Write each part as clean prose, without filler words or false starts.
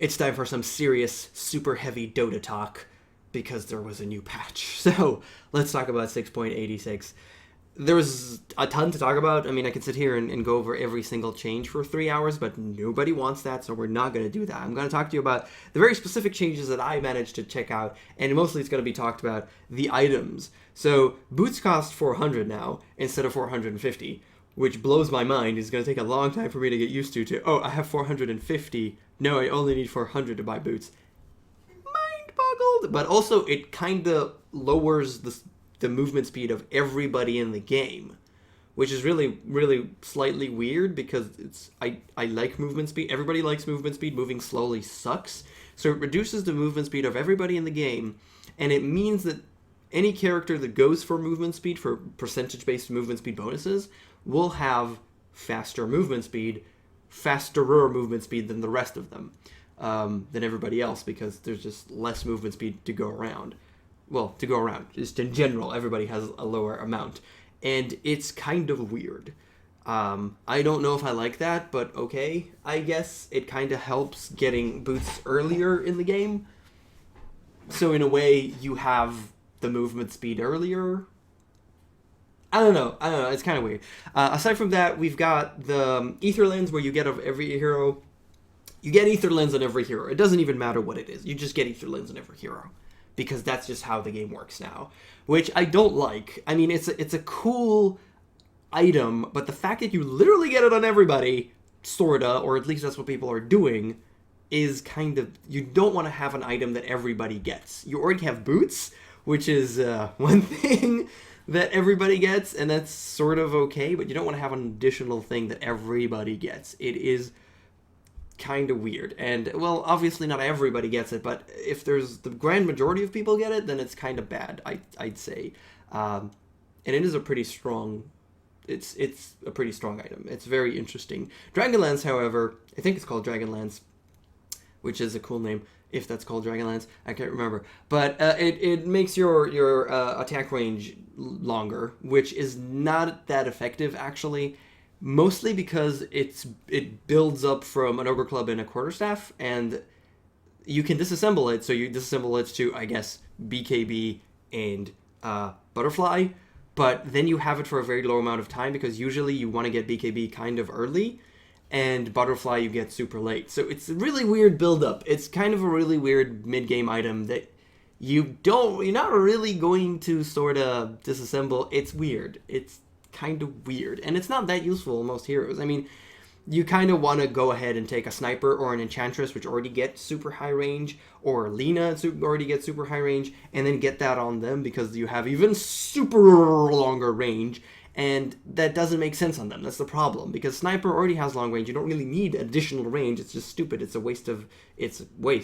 It's time for some serious, super heavy Dota talk because there was a new patch. So let's talk about 6.86. There was a ton to talk about. I mean, I could sit here and go over every single change for 3 hours, but nobody wants that, so we're not going to do that. I'm going to talk to you about the very specific changes that I managed to check out, and mostly it's going to be talked about the items. So boots cost 400 now instead of 450, which blows my mind. It's going to take a long time for me to get used to, I have 450. No, I only need 400 to buy boots. Mind boggled. But also, it kind of lowers the movement speed of everybody in the game, which is really, really slightly weird because I like movement speed. Everybody likes movement speed. Moving slowly sucks. So it reduces the movement speed of everybody in the game, and it means that any character that goes for movement speed, for percentage-based movement speed bonuses, will have faster movement speed, fasterer movement speed than the rest of them, than everybody else, because there's just less movement speed to go around. Well, to go around. Just in general, everybody has a lower amount. And it's kind of weird. I don't know if I like that, but okay. I guess it kind of helps getting boots earlier in the game. So in a way, you have the movement speed earlier. I don't know. It's kind of weird. Aside from that, we've got the Ether Lens, where you get of every hero. You get Ether Lens on every hero. It doesn't even matter what it is. You just get Ether Lens on every hero, because that's just how the game works now, which I don't like. I mean, it's a cool item, but the fact that you literally get it on everybody, sorta, or at least that's what people are doing, is kind of... You don't want to have an item that everybody gets. You already have boots, which is one thing that everybody gets, and that's sort of okay, but you don't want to have an additional thing that everybody gets. It is kind of weird. And, well, obviously not everybody gets it, but if there's the grand majority of people get it, then it's kind of bad, I'd say. And it is a pretty strong... It's a pretty strong item. It's very interesting. Dragonlance, however, I think it's called Dragonlance, which is a cool name, if that's called Dragonlance. I can't remember. But it makes your attack range longer, which is not that effective, actually. Mostly because it builds up from an Ogre Club and a Quarterstaff, and you can disassemble it. So you disassemble it to, I guess, BKB and Butterfly, but then you have it for a very low amount of time, because usually you want to get BKB kind of early, and Butterfly you get super late. So it's a really weird build-up. It's kind of a really weird mid-game item that you're not really going to sort of disassemble. It's weird. It's kind of weird, and it's not that useful in most heroes. I mean, you kind of want to go ahead and take a Sniper or an Enchantress, which already get super high range, or Lina already get super high range, and then get that on them, because you have even super longer range, and that doesn't make sense on them. That's the problem, because Sniper already has long range. You don't really need additional range. It's just stupid. It's a waste.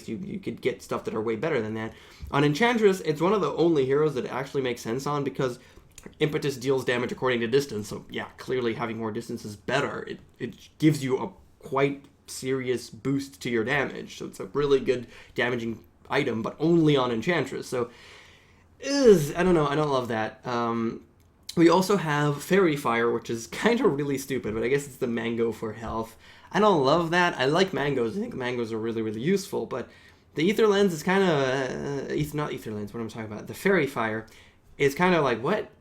You could get stuff that are way better than that. On Enchantress, it's one of the only heroes that actually makes sense on, because Impetus deals damage according to distance, so yeah, clearly having more distance is better. It gives you a quite serious boost to your damage, so it's a really good damaging item, but only on Enchantress. So, I don't know, I don't love that. We also have Fairy Fire, which is kind of really stupid, but I guess it's the mango for health. I don't love that. I like mangoes. I think mangoes are really, really useful, but the Ether Lens is kind of... not Ether Lens, what am I talking about? The Fairy Fire is kind of like, what?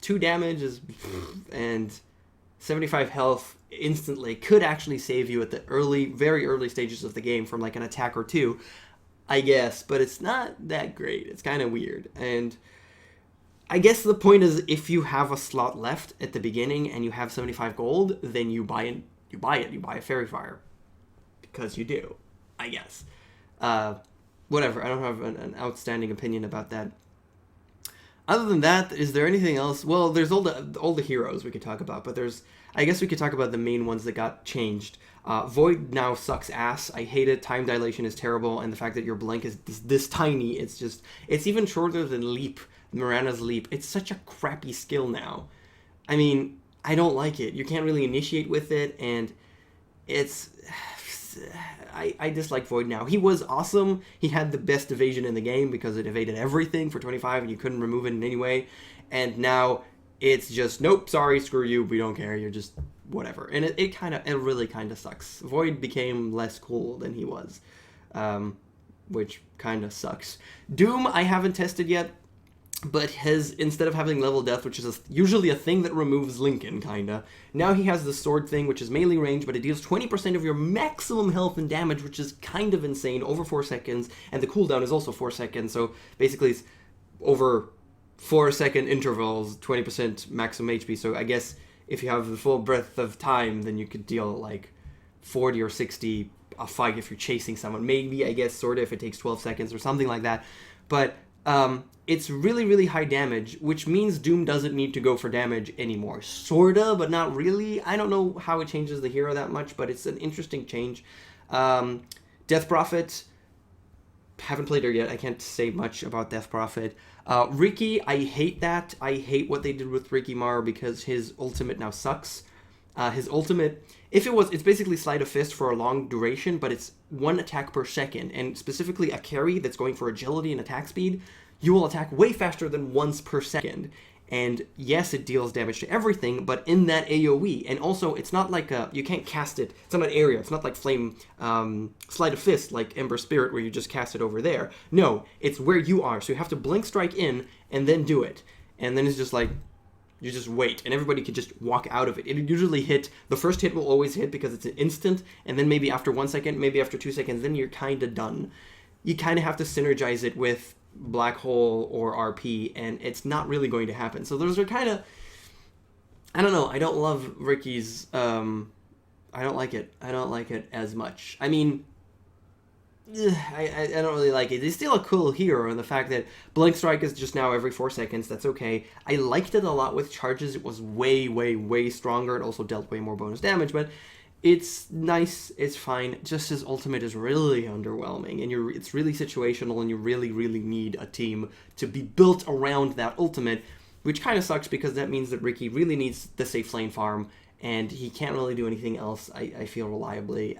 2 damage and 75 health instantly could actually save you at the very early stages of the game from like an attack or two, I guess, but it's not that great. It's kind of weird. And I guess the point is, if you have a slot left at the beginning and you have 75 gold, then you buy it. You buy a Fairy Fire, because you do, I guess. Whatever. I don't have an outstanding opinion about that. Other than that, is there anything else? Well, there's all the heroes we could talk about, but I guess we could talk about the main ones that got changed. Void now sucks ass. I hate it. Time dilation is terrible, and the fact that your blink is this tiny, it's even shorter than Leap, Mirana's Leap. It's such a crappy skill now. I mean, I don't like it. You can't really initiate with it, and it's... I dislike Void now. He was awesome. He had the best evasion in the game because it evaded everything for 25 and you couldn't remove it in any way. And now it's just, nope, sorry, screw you, we don't care, you're just whatever. And it really kind of sucks. Void became less cool than he was. which kind of sucks. Doom, I haven't tested yet, but instead of having level death, which is usually a thing that removes Lincoln, kinda, now he has the sword thing, which is melee range, but it deals 20% of your maximum health and damage, which is kind of insane, over 4 seconds, and the cooldown is also 4 seconds, so basically it's over 4-second intervals, 20% maximum HP, so I guess if you have the full breadth of time, then you could deal, like, 40 or 60 a fight if you're chasing someone. Maybe, I guess, sort of, if it takes 12 seconds or something like that, but it's really, really high damage, which means Doom doesn't need to go for damage anymore. Sorta, but not really. I don't know how it changes the hero that much, but it's an interesting change. Death Prophet, haven't played her yet. I can't say much about Death Prophet. Ricky, I hate that. I hate what they did with Ricky Mar because his ultimate now sucks. His ultimate, it's basically Sleight of Fist for a long duration, but it's 1 attack per second, and specifically a carry that's going for agility and attack speed, you will attack way faster than once per second. And yes, it deals damage to everything, but in that AoE. And also, it's not like you can't cast it. It's not an area. It's not like Flame Sleight of Fist, like Ember Spirit, where you just cast it over there. No, it's where you are. So you have to Blink Strike in and then do it. And then it's just like, you just wait, and everybody can just walk out of it. It usually the first hit will always hit because it's an instant, and then maybe after 1 second, maybe after 2 seconds, then you're kind of done. You kind of have to synergize it with Black Hole or RP, and it's not really going to happen. So those are kind of, I don't know, I don't love Ricky's, I don't like it. I don't like it as much. I mean, I don't really like it. It's still a cool hero, and the fact that Blink Strike is just now every 4 seconds, that's okay. I liked it a lot with charges. It was way, way, way stronger. It also dealt way more bonus damage, but it's nice, it's fine. Just his ultimate is really underwhelming, and it's really situational, and you really, really need a team to be built around that ultimate, which kind of sucks because that means that Ricky really needs the safe lane farm, and he can't really do anything else, I feel, reliably.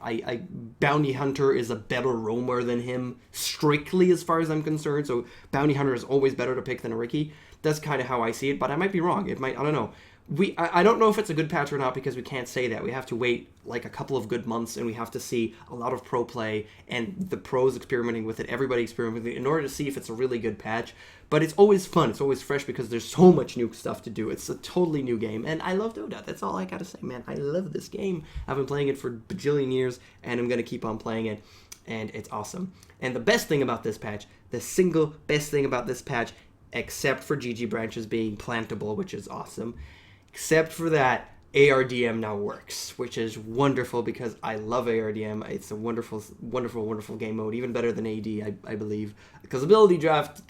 Bounty Hunter is a better roamer than him, strictly as far as I'm concerned, so Bounty Hunter is always better to pick than a Ricky. That's kind of how I see it, but I might be wrong. I don't know. I don't know if it's a good patch or not because we can't say that. We have to wait like a couple of good months, and we have to see a lot of pro play and the pros experimenting with it, everybody experimenting with it, in order to see if it's a really good patch. But it's always fun. It's always fresh because there's so much new stuff to do. It's a totally new game, and I love Dota. That's all I gotta say, man. I love this game. I've been playing it for a bajillion years, and I'm gonna keep on playing it, and it's awesome. And the best thing about this patch, the single best thing about this patch, except for GG branches being plantable, which is awesome, except for that, ARDM now works, which is wonderful because I love ARDM. It's a wonderful, wonderful, wonderful game mode, even better than AD, I believe. Because ability draft,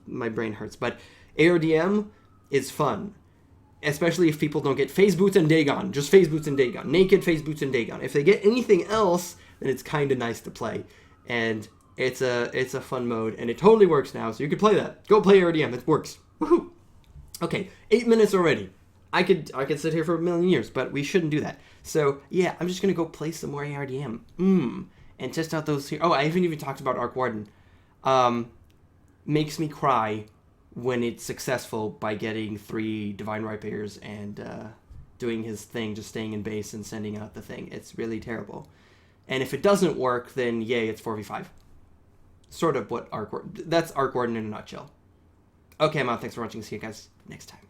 my brain hurts. But ARDM is fun, especially if people don't get phase boots and Dagon. Just phase boots and Dagon. Naked phase boots and Dagon. If they get anything else, then it's kind of nice to play. And it's a fun mode, and it totally works now, so you could play that. Go play ARDM, it works. Woohoo! Okay, 8 minutes already. I could sit here for a million years, but we shouldn't do that. So, yeah, I'm just going to go play some more ARDM. And test out those here. Oh, I haven't even talked about Arc Warden. Makes me cry when it's successful by getting 3 Divine Ripers and doing his thing, just staying in base and sending out the thing. It's really terrible. And if it doesn't work, then yay, it's 4v5. Sort of what that's Arc Warden in a nutshell. Okay, I'm out. Thanks for watching. See you guys next time.